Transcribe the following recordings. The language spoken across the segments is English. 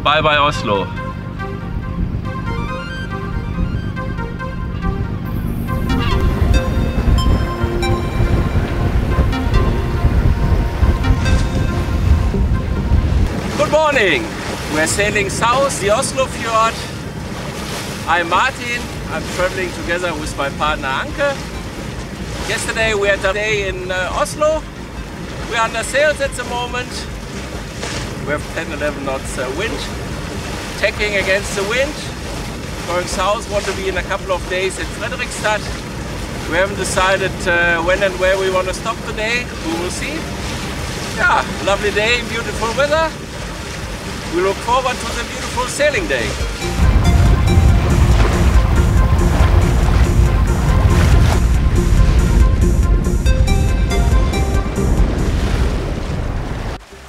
Bye bye Oslo. Good morning. We're sailing south the Oslo fjord. I'm Martin. I'm traveling together with my partner Anke. Yesterday we had a day in Oslo. We're under sails at the moment. We have 10-11 knots wind. Tacking against the wind. Going south, want to be in a couple of days in Fredrikstad. We haven't decided when and where we want to stop today. We will see. Yeah, lovely day, beautiful weather. We look forward to the beautiful sailing day.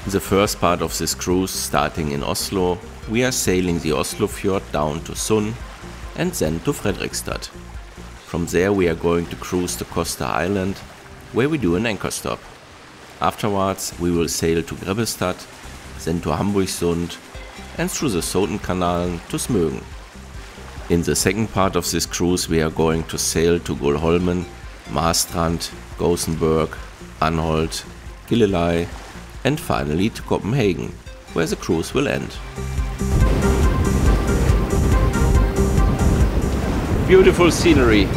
In the first part of this cruise, starting in Oslo, we are sailing the Oslo fjord down to Sund and then to Fredrikstad. From there we are going to cruise to Costa Island, where we do an anchor stop. Afterwards we will sail to Grebbestad, then to Hamburgsund and through the Sotenkanalen to Smögen. In the second part of this cruise we are going to sail to Gullholmen, Marstrand, Gothenburg, Anholt, Gilleleie and finally to Copenhagen, where the cruise will end. Beautiful scenery.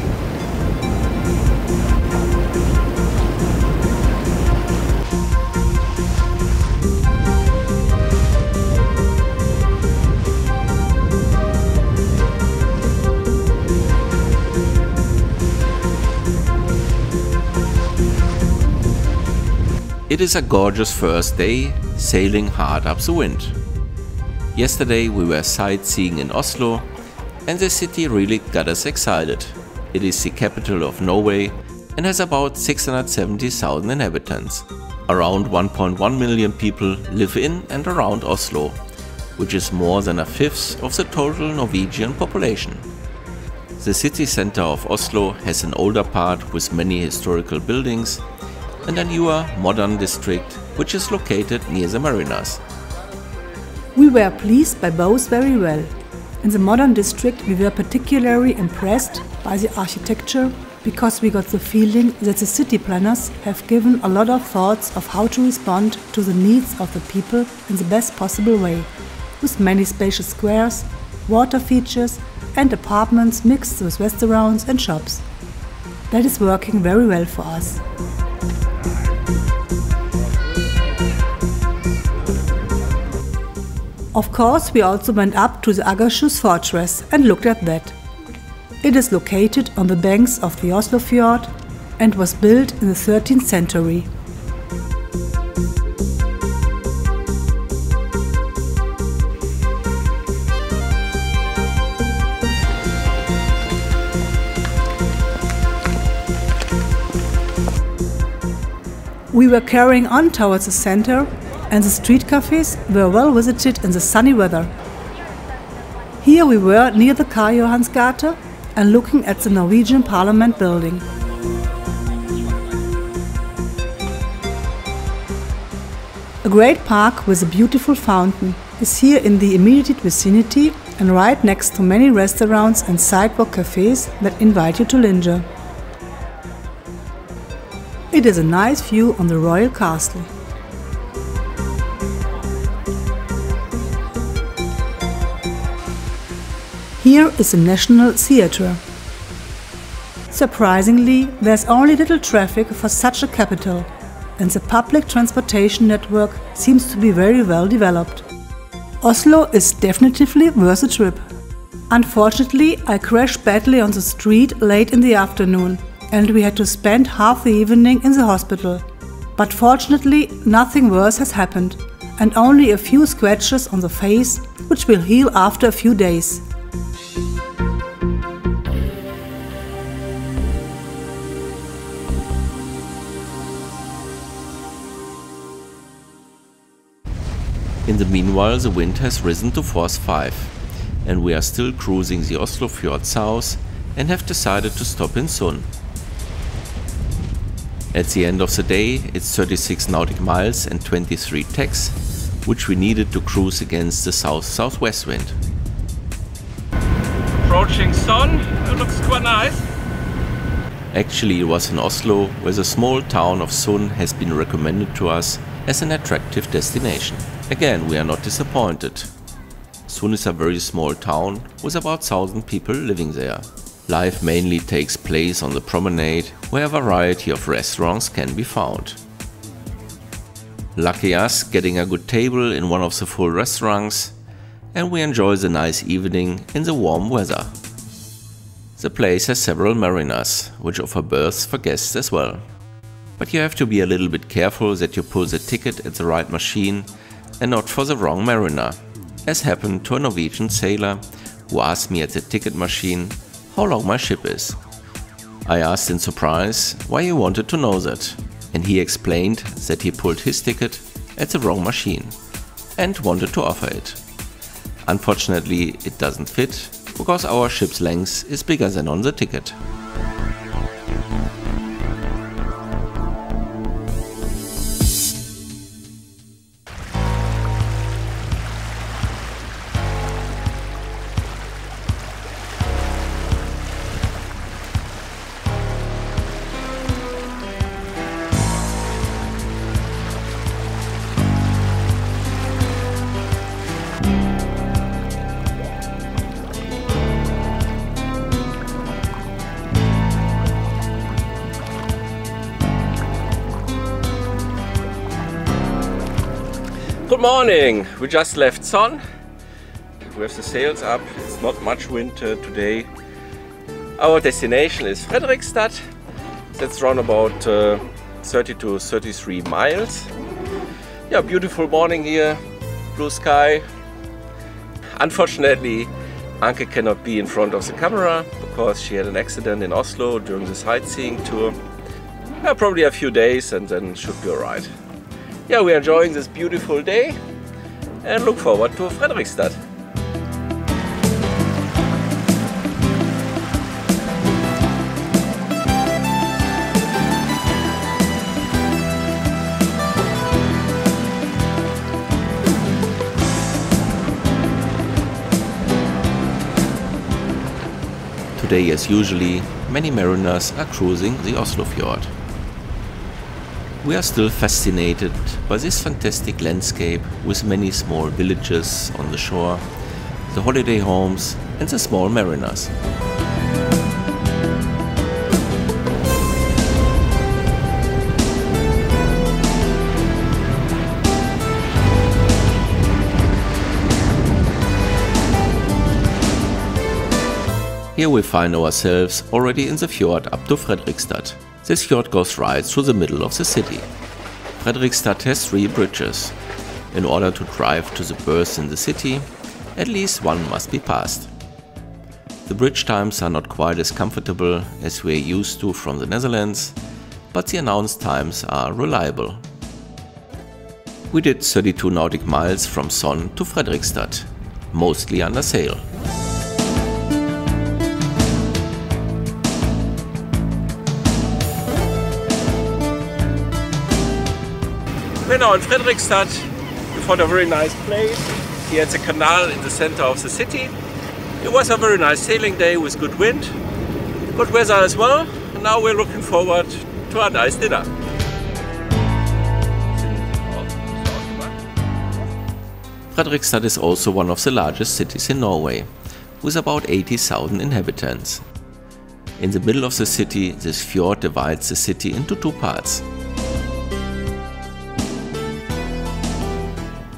It is a gorgeous first day, sailing hard up the wind. Yesterday we were sightseeing in Oslo and the city really got us excited. It is the capital of Norway and has about 670,000 inhabitants. Around 1.1 million people live in and around Oslo, which is more than a fifth of the total Norwegian population. The city center of Oslo has an older part with many historical buildings and a newer, modern district which is located near the marinas. We were pleased by both very well. In the modern district we were particularly impressed by the architecture because we got the feeling that the city planners have given a lot of thoughts of how to respond to the needs of the people in the best possible way, with many spacious squares, water features and apartments mixed with restaurants and shops. That is working very well for us. Of course, we also went up to the Akershus fortress and looked at that. It is located on the banks of the Oslo fjord and was built in the 13th century. We were carrying on towards the center and the street cafes were well visited in the sunny weather. Here we were near the Karl Johansgate and looking at the Norwegian Parliament building. A great park with a beautiful fountain is here in the immediate vicinity and right next to many restaurants and sidewalk cafes that invite you to linger. It is a nice view on the royal castle. Here is the National Theatre. Surprisingly, there's only little traffic for such a capital, and the public transportation network seems to be very well developed. Oslo is definitively worth a trip. Unfortunately, I crashed badly on the street late in the afternoon, and we had to spend half the evening in the hospital. But fortunately, nothing worse has happened, and only a few scratches on the face, which will heal after a few days. In the meanwhile, the wind has risen to force 5, and we are still cruising the Oslo fjord south and have decided to stop in Sund. At the end of the day, it's 36 nautic miles and 23 tacks, which we needed to cruise against the south-southwest wind. Approaching sun, it looks quite nice. Actually, it was in Oslo, where the small town of Sund has been recommended to us as an attractive destination. Again, we are not disappointed. Sund is a very small town with about 1,000 people living there. Life mainly takes place on the promenade, where a variety of restaurants can be found. Lucky us, getting a good table in one of the full restaurants, and we enjoy the nice evening in the warm weather. The place has several marinas, which offer berths for guests as well. But you have to be a little bit careful that you pull the ticket at the right machine and not for the wrong marina, as happened to a Norwegian sailor who asked me at the ticket machine how long my ship is. I asked in surprise why he wanted to know that, and he explained that he pulled his ticket at the wrong machine and wanted to offer it. Unfortunately, it doesn't fit, because our ship's length is bigger than on the ticket. Good morning! We just left Son. We have the sails up. It's not much wind today. Our destination is Fredrikstad. That's around about 30 to 33 miles. Yeah, beautiful morning here. Blue sky. Unfortunately, Anke cannot be in front of the camera because she had an accident in Oslo during the sightseeing tour. Yeah, probably a few days and then should be alright. Yeah, we're enjoying this beautiful day and look forward to Fredrikstad. Today, as usually, many mariners are cruising the Oslo fjord. We are still fascinated by this fantastic landscape with many small villages on the shore, the holiday homes and the small mariners. Here we find ourselves already in the fjord up to Fredrikstad. This fjord goes right through the middle of the city. Fredrikstad has 3 bridges. In order to drive to the berths in the city, at least one must be passed. The bridge times are not quite as comfortable as we are used to from the Netherlands, but the announced times are reliable. We did 32 nautic miles from Son to Fredrikstad, mostly under sail. We're now in Fredrikstad. We found a very nice place. Here at the canal in the center of the city. It was a very nice sailing day with good wind, good weather as well. And now we're looking forward to a nice dinner. Fredrikstad is also one of the largest cities in Norway, with about 80,000 inhabitants. In the middle of the city, this fjord divides the city into 2 parts.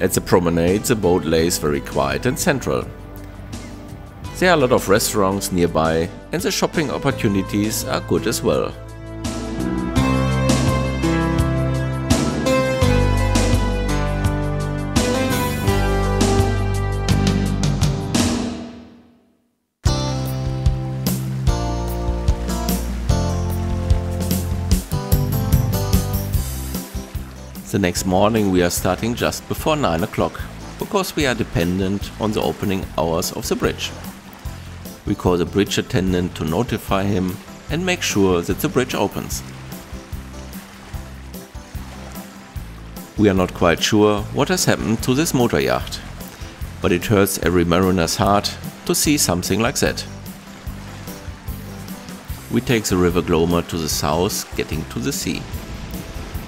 At the promenade, the boat lays very quiet and central. There are a lot of restaurants nearby and the shopping opportunities are good as well. The next morning we are starting just before 9 o'clock, because we are dependent on the opening hours of the bridge. We call the bridge attendant to notify him and make sure that the bridge opens. We are not quite sure what has happened to this motor yacht, but it hurts every mariner's heart to see something like that. We take the river Glomma to the south, getting to the sea.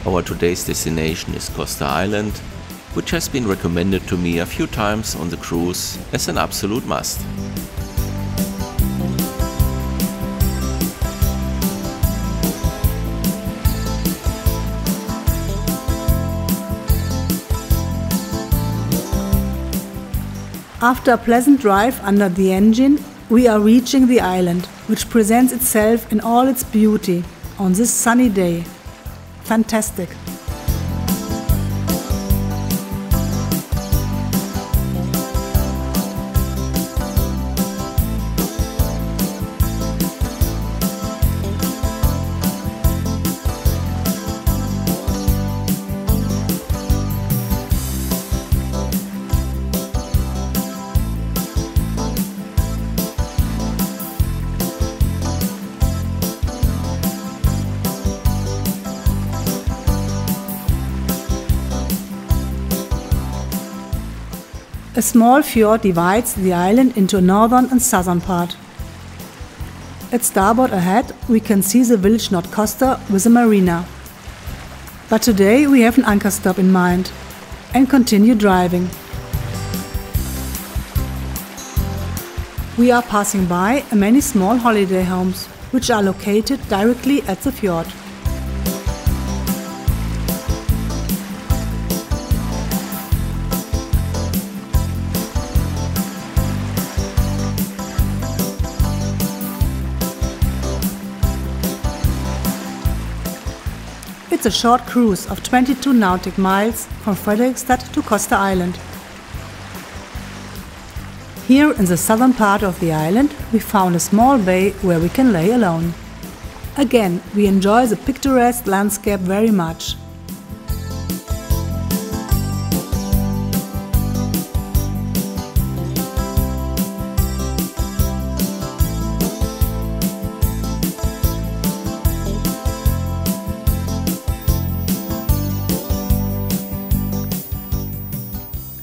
Our today's destination is Costa Island, which has been recommended to me a few times on the cruise as an absolute must. After a pleasant drive under the engine, we are reaching the island, which presents itself in all its beauty on this sunny day. Fantastic! A small fjord divides the island into a northern and southern part. At starboard ahead we can see the village Costa with a marina. But today we have an anchor stop in mind and continue driving. We are passing by many small holiday homes, which are located directly at the fjord. It's a short cruise of 22 nautic miles from Fredrikstad to Costa Island. Here in the southern part of the island we found a small bay where we can lay alone. Again, we enjoy the picturesque landscape very much.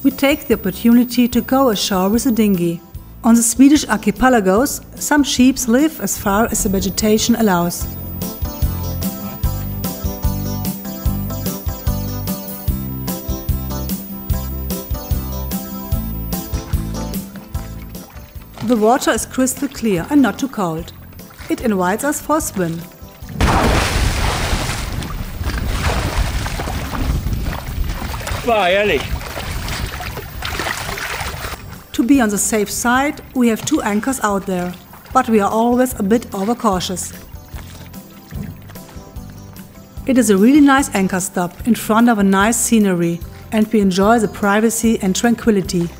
We take the opportunity to go ashore with a dinghy. On the Swedish archipelagos, some sheep live as far as the vegetation allows. The water is crystal clear and not too cold. It invites us for a swim. War ehrlich. To be on the safe side, we have 2 anchors out there, but we are always a bit overcautious. It is a really nice anchor stop in front of a nice scenery, and we enjoy the privacy and tranquility.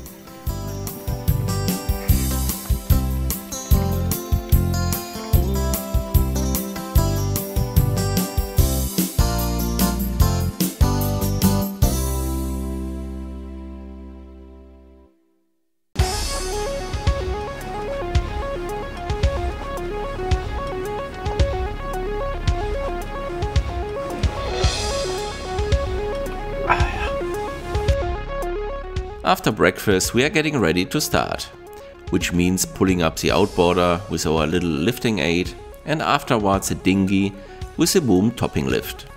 After breakfast we are getting ready to start, which means pulling up the outboarder with our little lifting aid and afterwards a dinghy with a boom topping lift.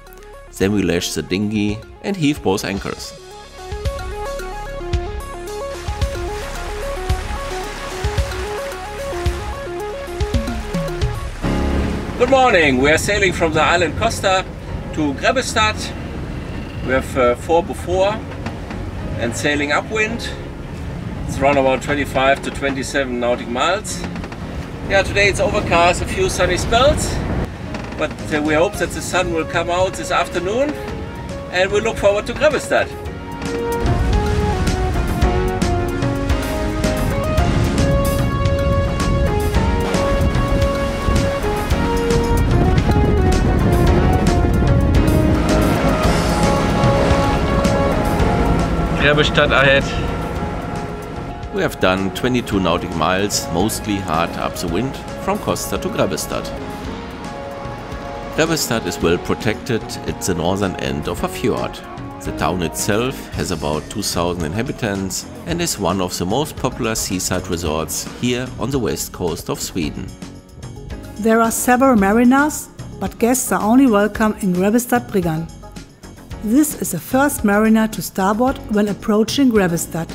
Then we lash the dinghy and heave both anchors. Good morning, we are sailing from the island Costa to Grebbestad. We have 4 before and sailing upwind. It's around about 25 to 27 nautic miles. Yeah, today it's overcast, a few sunny spells, but we hope that the sun will come out this afternoon and we look forward to Grebbestad. Grebbestad ahead. We have done 22 nautic miles, mostly hard up the wind, from Costa to Grebbestad. Grebbestad is well protected at the northern end of a fjord. The town itself has about 2,000 inhabitants and is one of the most popular seaside resorts here on the west coast of Sweden. There are several marinas, but guests are only welcome in Grebbestad Bryggan. This is the first marina to starboard when approaching Grebbestad.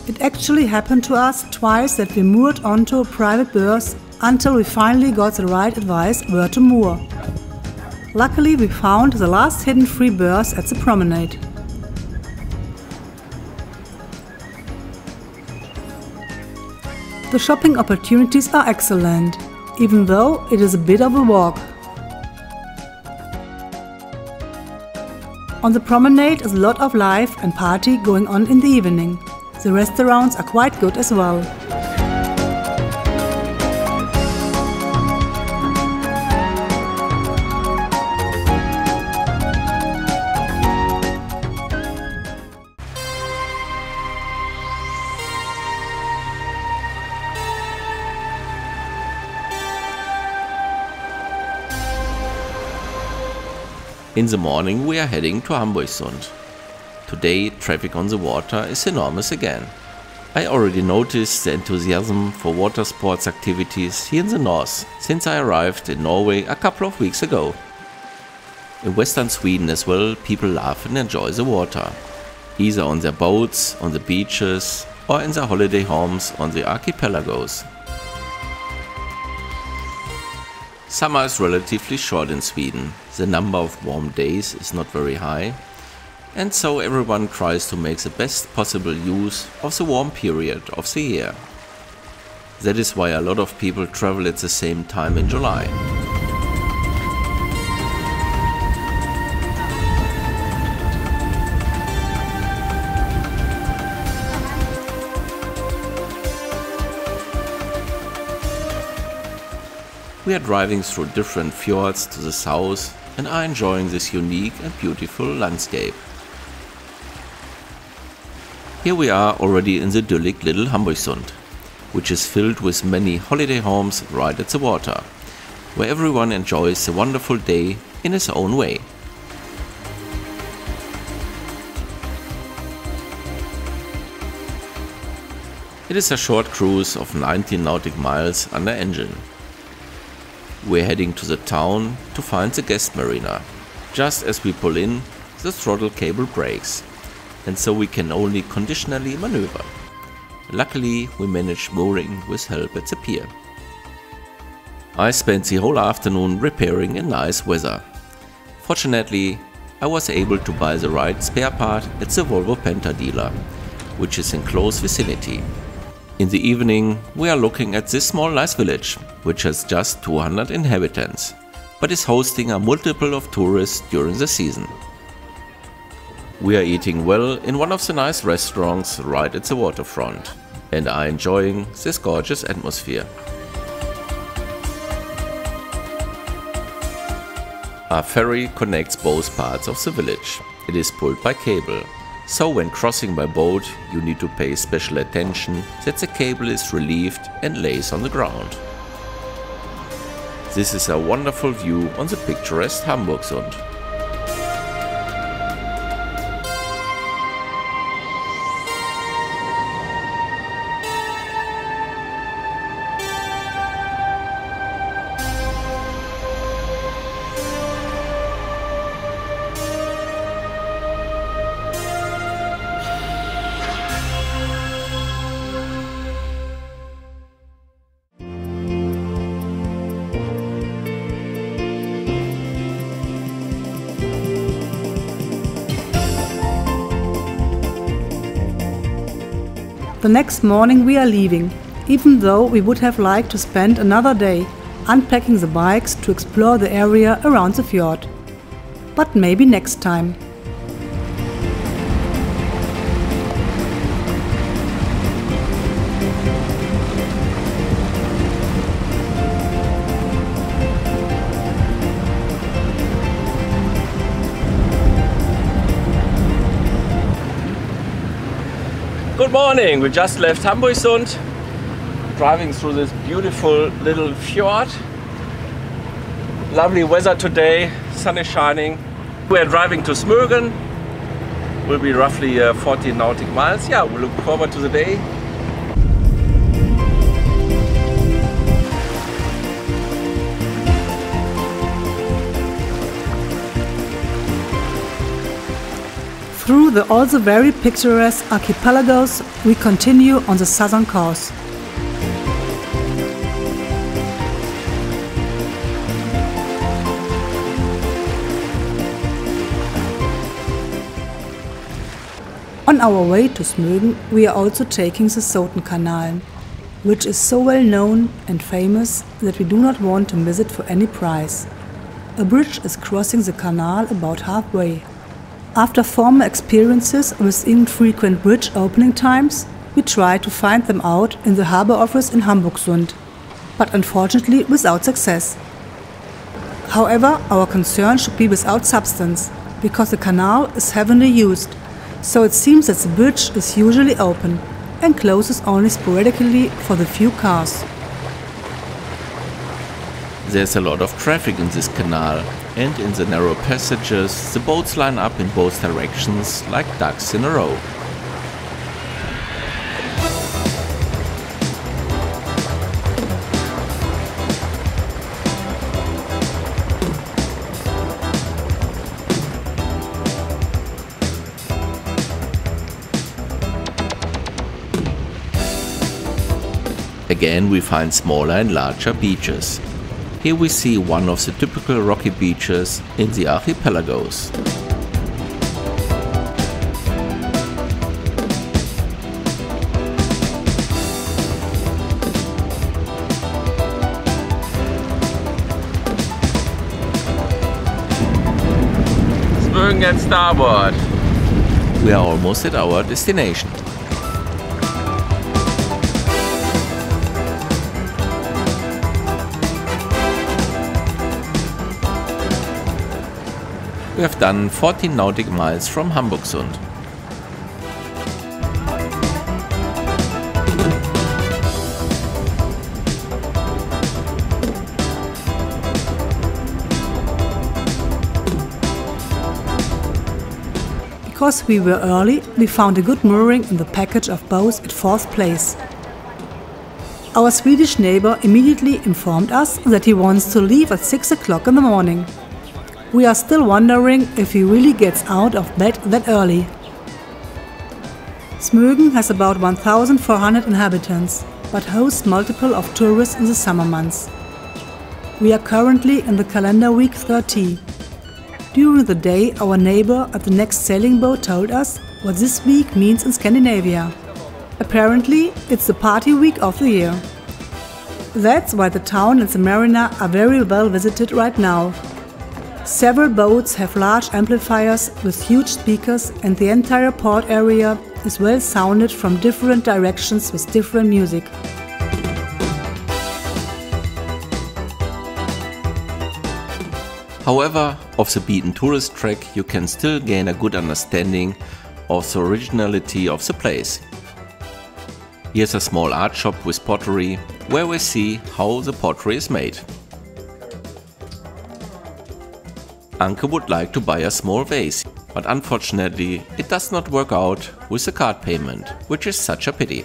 It actually happened to us twice that we moored onto a private berth until we finally got the right advice where to moor. Luckily, we found the last hidden free berth at the promenade. The shopping opportunities are excellent, even though it is a bit of a walk. On the promenade is a lot of life and party going on in the evening. The restaurants are quite good as well. In the morning we are heading to Hamburgsund. Today traffic on the water is enormous again. I already noticed the enthusiasm for water sports activities here in the north since I arrived in Norway a couple of weeks ago. In western Sweden as well, people love and enjoy the water, either on their boats, on the beaches or in their holiday homes on the archipelagos. Summer is relatively short in Sweden. The number of warm days is not very high, and so everyone tries to make the best possible use of the warm period of the year. That is why a lot of people travel at the same time in July. We are driving through different fjords to the south and are enjoying this unique and beautiful landscape. Here we are already in the idyllic little Hamburgsund, which is filled with many holiday homes right at the water, where everyone enjoys a wonderful day in his own way. It is a short cruise of 19 nautical miles under engine. We're heading to the town to find the guest marina. Just as we pull in, the throttle cable breaks, and so we can only conditionally maneuver. Luckily, we managed mooring with help at the pier. I spent the whole afternoon repairing in nice weather. Fortunately, I was able to buy the right spare part at the Volvo Penta dealer, which is in close vicinity. In the evening, we are looking at this small nice village, which has just 200 inhabitants, but is hosting a multiple of tourists during the season. We are eating well in one of the nice restaurants right at the waterfront and are enjoying this gorgeous atmosphere. A ferry connects both parts of the village. It is pulled by cable, so when crossing by boat you need to pay special attention that the cable is relieved and lays on the ground. This is a wonderful view on the picturesque Hamburgsund. The next morning we are leaving, even though we would have liked to spend another day unpacking the bikes to explore the area around the fjord. But maybe next time. Good morning, we just left Hamburgsund, driving through this beautiful little fjord. Lovely weather today, sun is shining. We are driving to Smögen, will be roughly 14 nautic miles. Yeah, we look forward to the day. Through the also very picturesque archipelagos, we continue on the southern coast. On our way to Smögen, we are also taking the Canal, which is so well known and famous that we do not want to miss it for any price. A bridge is crossing the canal about halfway. After former experiences with infrequent bridge opening times, we try to find them out in the harbour office in Hamburgsund, but unfortunately without success. However, our concern should be without substance, because the canal is heavily used, so it seems that the bridge is usually open and closes only sporadically for the few cars. There's a lot of traffic in this canal, and in the narrow passages the boats line up in both directions like ducks in a row. Again we find smaller and larger beaches. Here we see one of the typical rocky beaches in the archipelagos. Smögen at starboard. We are almost at our destination. We have done 14 nautic miles from Hamburgsund. Because we were early, we found a good mooring in the package of boats at 4th place. Our Swedish neighbor immediately informed us that he wants to leave at 6 o'clock in the morning. We are still wondering if he really gets out of bed that early. Smögen has about 1,400 inhabitants, but hosts multiple of tourists in the summer months. We are currently in the calendar week 30. During the day, our neighbor at the next sailing boat told us what this week means in Scandinavia. Apparently, it's the party week of the year. That's why the town and the marina are very well visited right now. Several boats have large amplifiers with huge speakers, and the entire port area is well sounded from different directions with different music. However, off the beaten tourist track you can still gain a good understanding of the originality of the place. Here's a small art shop with pottery, where we see how the pottery is made. Anke would like to buy a small vase, but unfortunately it does not work out with the card payment, which is such a pity.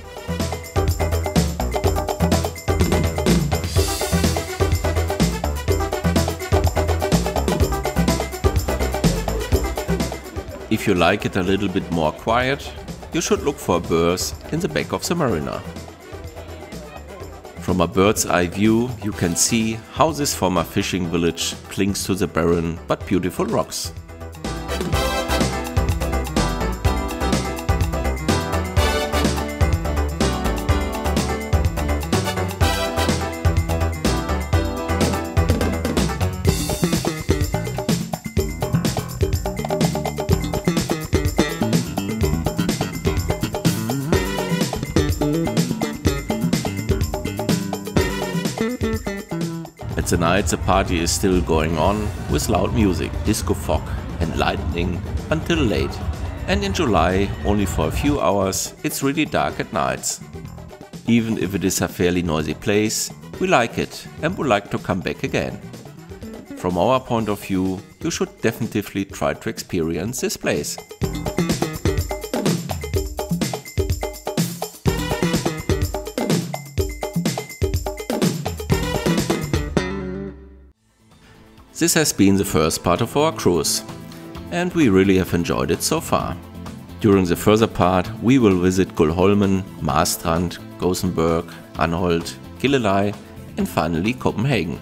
If you like it a little bit more quiet, you should look for a berth in the back of the marina. From a bird's eye view you can see how this former fishing village clings to the barren but beautiful rocks. At the night the party is still going on with loud music, disco fog and lightning until late. And in July, only for a few hours, it's really dark at nights. Even if it is a fairly noisy place, we like it and would like to come back again. From our point of view, you should definitely try to experience this place. This has been the first part of our cruise, and we really have enjoyed it so far. During the further part we will visit Gullholmen, Marstrand, Gothenburg, Anholt, Gilleleje and finally Copenhagen.